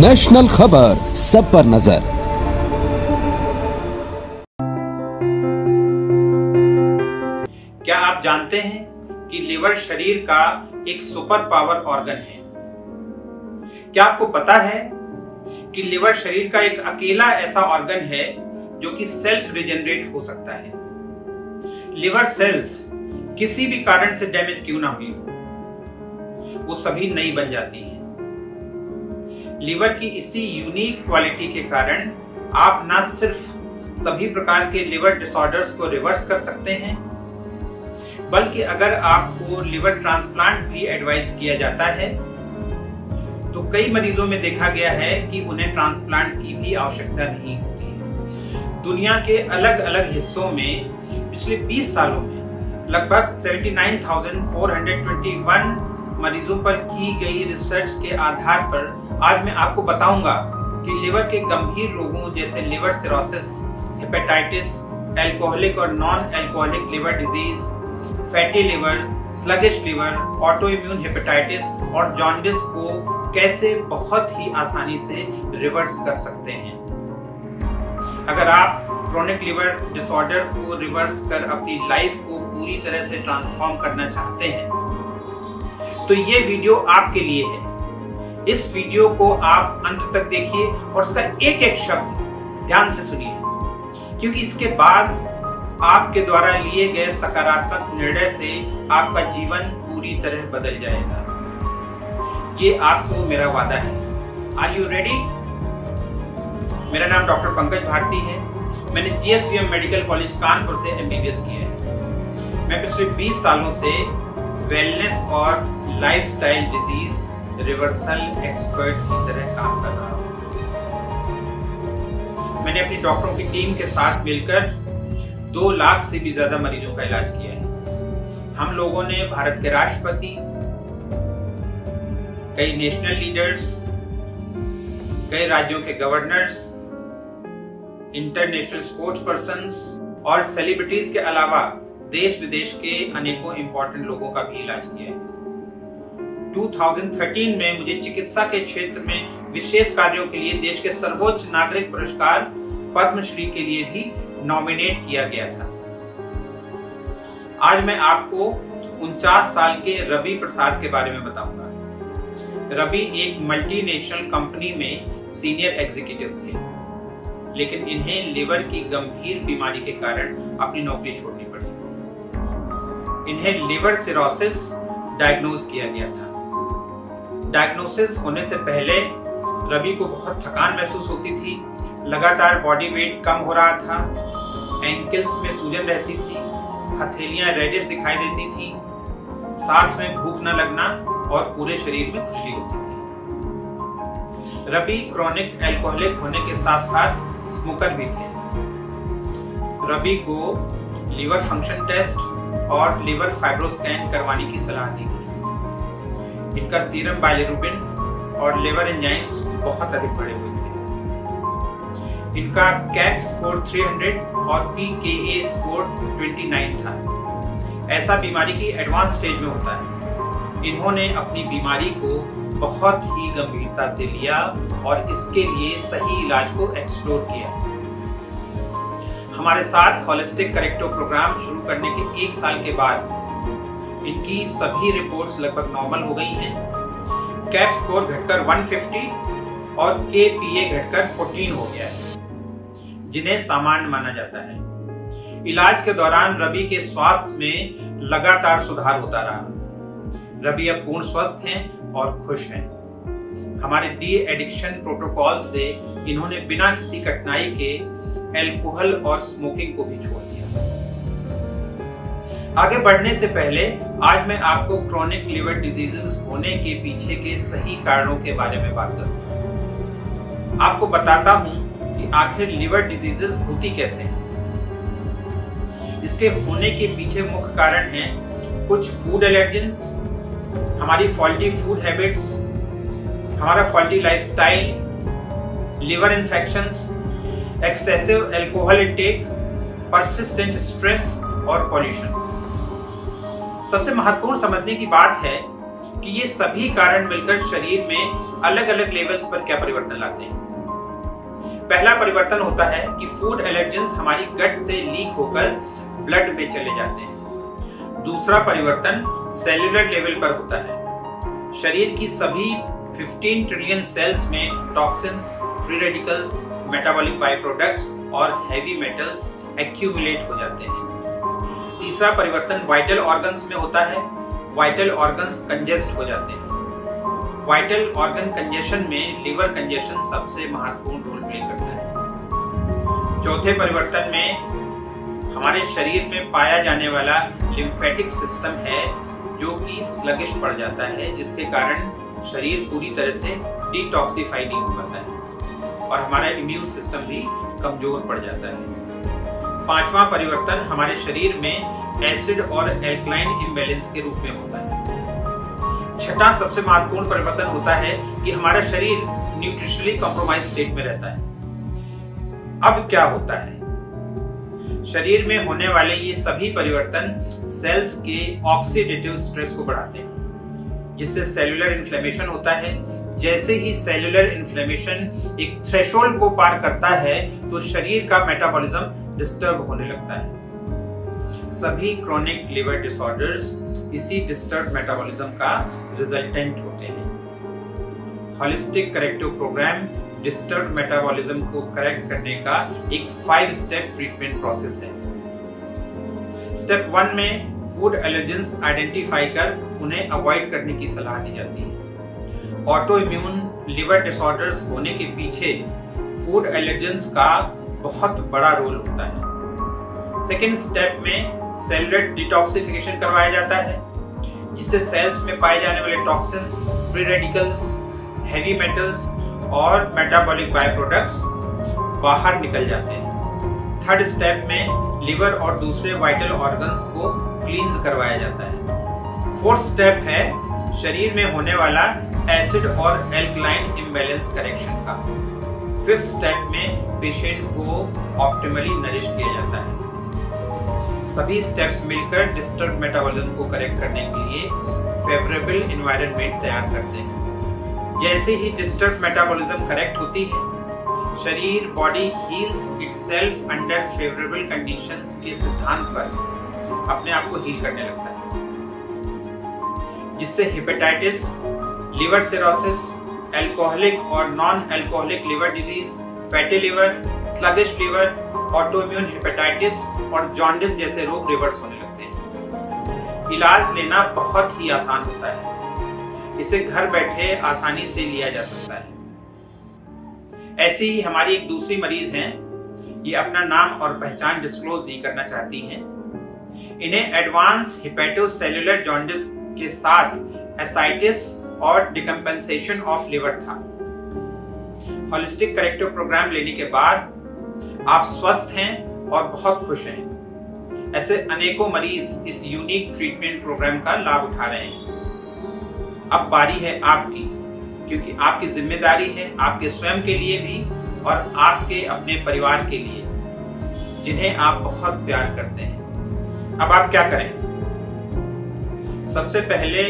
National खबर, सब पर नजर। क्या आप जानते हैं कि लिवर शरीर का एक सुपर पावर ऑर्गन है? क्या आपको पता है कि लिवर शरीर का एक अकेला ऐसा ऑर्गन है जो कि सेल्फ रिजेनरेट हो सकता है? लिवर सेल्स किसी भी कारण से डैमेज क्यों ना हुई हो, वो सभी नई बन जाती हैं। लिवर की इसी यूनिक क्वालिटी के कारण आप ना सिर्फ सभी प्रकार के लिवर डिसऑर्डर्स को रिवर्स कर सकते हैं, बल्कि अगर आपको लिवर ट्रांसप्लांट भी एडवाइस किया जाता है तो कई मरीजों में देखा गया है कि उन्हें ट्रांसप्लांट की भी आवश्यकता नहीं होती है। दुनिया के अलग अलग हिस्सों में पिछले 20 सालों में लगभग 79,421 मरीजों पर की गई रिसर्च के आधार पर आज मैं आपको बताऊंगा कि लिवर के गंभीर रोगों जैसे लिवर सिरोसिस, हेपेटाइटिस, अल्कोहलिक और non alcoholic liver disease, fatty liver, sluggish liver, auto immune hepatitis और जॉन्डिस को कैसे बहुत ही आसानी से रिवर्स कर सकते हैं। अगर आप क्रोनिक लिवर डिसऑर्डर को रिवर्स कर अपनी लाइफ को पूरी तरह से ट्रांसफॉर्म करना चाहते हैं तो ये वीडियो आपके लिए है। इस वीडियो को आप अंत तक देखिए और उसका एक एक शब्द ध्यान से सुनिए, क्योंकि इसके बाद आपके द्वारा लिए गए सकारात्मक निर्णय से आपका जीवन पूरी तरह बदल जाएगा। ये आपको मेरा वादा है। Are you ready? मेरा नाम डॉक्टर पंकज भारती है। मैंने GSVM मेडिकल कॉलेज कानपुर से MBBS किया है। मैं पिछले 20 सालों से वेलनेस और लाइफस्टाइल डिजीज रिवर्सल एक्सपर्ट की तरह काम कर रहा हूं। मैंने अपनी डॉक्टरों की टीम के साथ मिलकर 2 लाख से भी ज्यादा मरीजों का इलाज किया है। हम लोगों ने भारत के राष्ट्रपति, कई नेशनल लीडर्स, कई राज्यों के गवर्नर्स, इंटरनेशनल स्पोर्ट्स पर्सन्स और सेलिब्रिटीज के अलावा देश विदेश के अनेकों इंपॉर्टेंट लोगों का भी इलाज किया है। 2013 में मुझे चिकित्सा के क्षेत्र में विशेष कार्यों के लिए देश के सर्वोच्च नागरिक पुरस्कार पद्मश्री के लिए भी नॉमिनेट किया गया था। आज मैं आपको 49 साल के रवि प्रसाद के बारे में बताऊंगा। रवि एक मल्टीनेशनल कंपनी में सीनियर एग्जीक्यूटिव थे, लेकिन इन्हें लिवर की गंभीर बीमारी के कारण अपनी नौकरी छोड़नी पड़ी। इन्हें लिवर सिरोसिस डायग्नोज किया गया था। डायग्नोसिस होने से पहले रवि को बहुत थकान महसूस होती थी, लगातार बॉडी वेट कम हो रहा था, एंकल्स में सूजन रहती थी, हथेलियां रेडिश दिखाई देती थी, साथ में भूख न लगना और पूरे शरीर में खुजली होती थी। रवि क्रोनिक अल्कोहलिक होने के साथ साथ स्मोकर भी थे। रवि को लिवर फंक्शन टेस्ट और लिवर फाइब्रोस्कैन करवाने की सलाह दी गई। इनका सीरम बाइलिरुबिन और लिवर एंजाइम्स बहुत अधिक बढ़े हुए थे। इनका कैप स्कोर 300 और pKa स्कोर 29 था। ऐसा बीमारी की एडवांस स्टेज में होता है। इन्होंने अपनी बीमारी को बहुत ही गंभीरता से लिया और इसके लिए सही इलाज को एक्सप्लोर किया। हमारे साथ होलिस्टिक करेक्टिव प्रोग्राम शुरू करने के 1 साल के बाद इनकी सभी रिपोर्ट्स लगभग नॉर्मल हो गई हैं। कैप स्कोर घटकर 150 और kPa घटकर 14 हो गया है, जिन्हें सामान्य माना जाता है। इलाज के दौरान रवि के स्वास्थ्य में लगातार सुधार होता रहा। रवि अब पूर्ण स्वस्थ हैं और खुश हैं। हमारे डी एडिक्शन प्रोटोकॉल से इन्होंने बिना किसी कठिनाई के अल्कोहल और स्मोकिंग को भी छोड़ दिया। आगे बढ़ने से पहले आज मैं आपको क्रोनिक लिवर डिजीजेस होने के पीछे के सही कारणों के बारे में बात करूंगा। आपको बताता हूं कि आखिर लिवर डिजीजेस होती कैसे हैं। इसके होने के पीछे मुख्य कारण हैं कुछ फूड एलर्जेंस, हमारी फॉल्टी फूड हैबिट्स, हमारा faulty lifestyle, liver infections, excessive alcohol intake, persistent stress और पॉल्यूशन। सबसे महत्वपूर्ण समझने की बात है कि ये सभी कारण मिलकर शरीर में अलग अलग लेवल्स पर क्या परिवर्तन लाते हैं। पहला परिवर्तन होता है कि फूड एलर्जेंस हमारी गट से लीक होकर ब्लड में चले जाते हैं। दूसरा परिवर्तन सेल्यूलर लेवल पर होता है। शरीर की सभी 15 ट्रिलियन सेल्स में toxins, free radicals, metabolic by products और हैवी मेटल्स एक्यूमुलेट हो जाते हैं। तीसरा परिवर्तन वाइटल ऑर्गन्स में होता है। वाइटल ऑर्गन्स कंजेस्ट हो जाते हैं। वाइटल ऑर्गन कंजेशन में लिवर कंजेशन सबसे महत्वपूर्ण रोल प्ले करता है। चौथे परिवर्तन में हमारे शरीर में पाया जाने वाला लिम्फेटिक सिस्टम है जो कि स्लगिश पड़ जाता है, जिसके कारण शरीर पूरी तरह से डिटॉक्सिफाई नहीं हो पाता है और हमारा इम्यून सिस्टम भी कमजोर पड़ जाता है। पांचवा परिवर्तन हमारे शरीर में एसिड और एल्कलाइन इम्बैलेंस के रूप में होता है। छठा सबसे महत्वपूर्ण परिवर्तन होता है कि हमारा शरीर न्यूट्रिशनली कॉम्प्रोमाइज स्टेट में रहता है। अब क्या होता है? शरीर में होने वाले ये सभी परिवर्तन सेल्स के ऑक्सीडेटिव स्ट्रेस को बढ़ाते हैं, जिससे सेल्यूलर इन्फ्लेमेशन होता है। जैसे ही सेल्यूलर इन्फ्लेमेशन एक थ्रेशोल्ड को पार करता है तो शरीर का मेटाबॉलिज्म डिस्टर्ब होने लगता है। सभी क्रोनिक लिवर डिसऑर्डर्स इसी डिस्टर्ब मेटाबॉलिज्म का रिजल्टेंट होते हैं। Holistic corrective programme disturb metabolism को करेक्ट करने का एक 5 स्टेप ट्रीटमेंट प्रोसेस है। स्टेप 1 में फूड एलर्जेंस आइडेंटिफाई कर उन्हें अवॉइड करने की सलाह दी जाती है। ऑटो इम्यून लिवर डिसऑर्डर्स होने के पीछे फूड एलर्जेंस का बहुत बड़ा रोल होता है। सेकेंड स्टेप में सेलुलर डिटॉक्सिफिकेशन करवाया जाता है, जिससे सेल्स में पाए जाने वाले toxins, free radicals, heavy metals और मेटाबॉलिक बाई प्रोडक्ट्स बाहर निकल जाते हैं। थर्ड स्टेप में लिवर और दूसरे वाइटल ऑर्गन्स को क्लींस करवाया जाता है। फोर्थ स्टेप है शरीर में होने वाला एसिड और एल्कलाइन इम्बैलेंस करेक्शन का। फिफ्थ स्टेप में पेशेंट को ऑप्टिमली नरिश किया जाता है। सभी स्टेप्स मिलकर डिस्टर्ब मेटाबॉलिज्म को करेक्ट करने के लिए फेवरेबल एनवायरनमेंट तैयार करते हैं। जैसे ही डिस्टर्ब मेटाबॉलिज्म करेक्ट होती है, शरीर body heels itself under favourable conditions के सिद्धांत पर अपने आप को हील करने लगता है, जिससे हेपेटाइटिस, लिवर सिरोसिस, अल्कोहलिक और non alcoholic liver disease, fatty liver, sluggish liver, autoimmune hepatitis और जॉन्डिस जैसे रोग रिवर्स होने लगते हैं। इलाज लेना बहुत ही आसान होता है। इसे घर बैठे आसानी से लिया जा सकता है। ऐसी ही हमारी एक दूसरी मरीज हैं, ये अपना नाम और पहचान डिस्क्लोज नहीं करना चाहती हैं। इन्हें एडवांस हेपेटोसेल्युलर जॉन्डिस के साथ एसाइटिस और डिकम्पेंसेशन ऑफ लिवर था। होलिस्टिक करेक्टिव प्रोग्राम लेने के बाद आप स्वस्थ हैं और बहुत खुश हैं। ऐसे अनेकों मरीज इस यूनिक ट्रीटमेंट प्रोग्राम का लाभ उठा रहे हैं। अब बारी है आपकी, क्योंकि आपकी जिम्मेदारी है आपके स्वयं के लिए भी और आपके अपने परिवार के लिए, जिन्हें आप बहुत प्यार करते हैं। अब आप क्या करें? सबसे पहले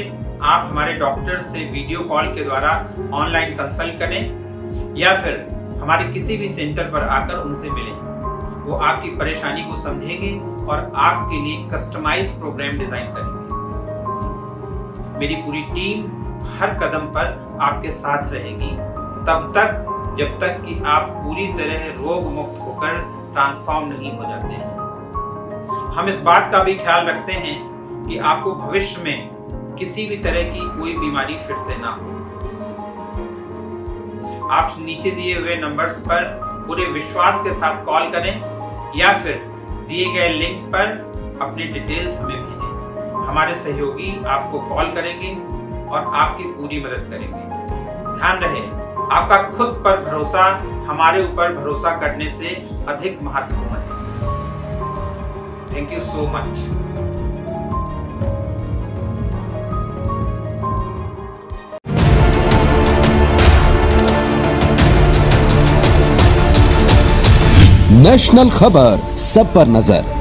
आप हमारे डॉक्टर से वीडियो कॉल के द्वारा ऑनलाइन कंसल्ट करें या फिर हमारे किसी भी सेंटर पर आकर उनसे मिलें। वो आपकी परेशानी को समझेंगे और आपके लिए कस्टमाइज प्रोग्राम डिजाइन करेंगे। मेरी पूरी टीम हर कदम पर आपके साथ रहेगी, तब तक जब तक कि आप पूरी तरह रोग मुक्त होकर ट्रांसफॉर्म नहीं हो जाते हैं। हम इस बात का भी ख्याल रखते हैं कि आपको भविष्य में किसी भी तरह की कोई बीमारी फिर से ना हो। आप नीचे दिए हुए नंबर्स पर पूरे विश्वास के साथ कॉल करें या फिर दिए गए लिंक पर अपनी डिटेल्स हमें भेजें। हमारे सहयोगी आपको कॉल करेंगे और आपकी पूरी मदद करेंगे। ध्यान रहे, आपका खुद पर भरोसा हमारे ऊपर भरोसा करने से अधिक महत्वपूर्ण है। Thank you so much. National खबर, सब पर नजर।